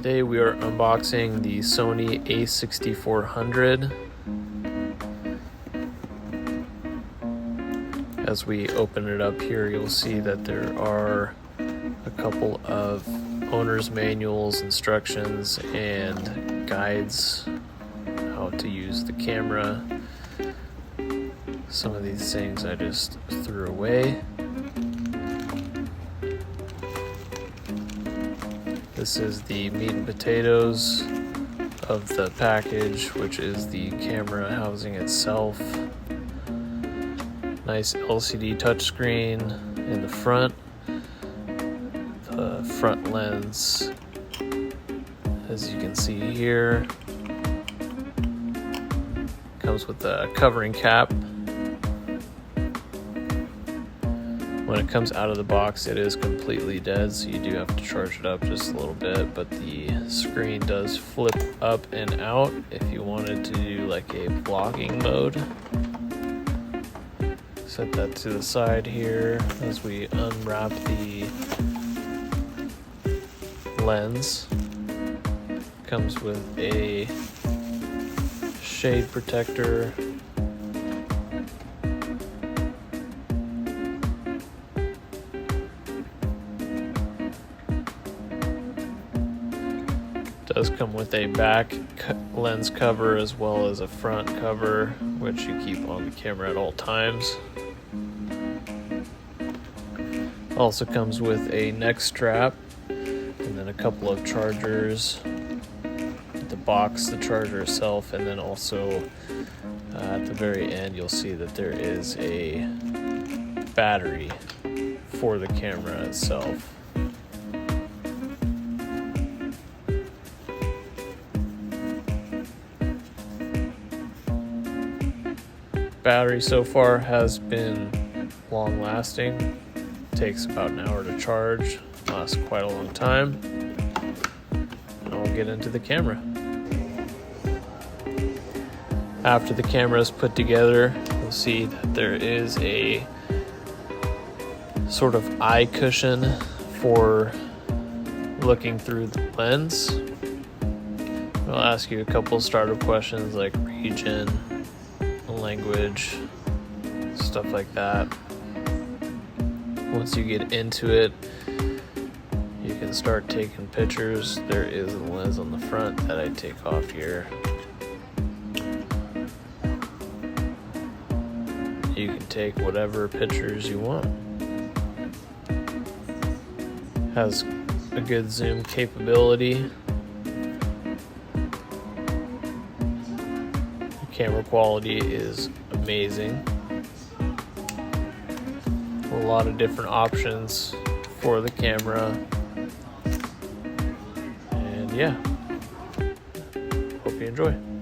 Today we are unboxing the Sony A6400. As we open it up here, you'll see that there are a couple of owner's manuals, instructions, and guides how to use the camera. Some of these things I just threw away. This is the meat and potatoes of the package, which is the camera housing itself. Nice LCD touchscreen in the front. The front lens, as you can see here, comes with a covering cap. When it comes out of the box, it is completely dead, so you do have to charge it up just a little bit, but the screen does flip up and out if you wanted to do like a vlogging mode. Set that to the side here as we unwrap the lens. Comes with a shade protector, does come with a back lens cover as well as a front cover, which you keep on the camera at all times. Also comes with a neck strap and then a couple of chargers, the box, the charger itself, and then also at the very end you'll see that there is a battery for the camera itself. Battery so far has been long lasting. Takes about an hour to charge, lasts quite a long time. And I'll get into the camera. After the camera is put together, you'll see that there is a sort of eye cushion for looking through the lens. I'll ask you a couple startup questions like region, language, stuff like that. Once you get into it, you can start taking pictures. There is a lens on the front that I take off here. You can take whatever pictures you want. Has a good zoom capability. Camera quality is amazing. A lot of different options for the camera. And yeah, hope you enjoy.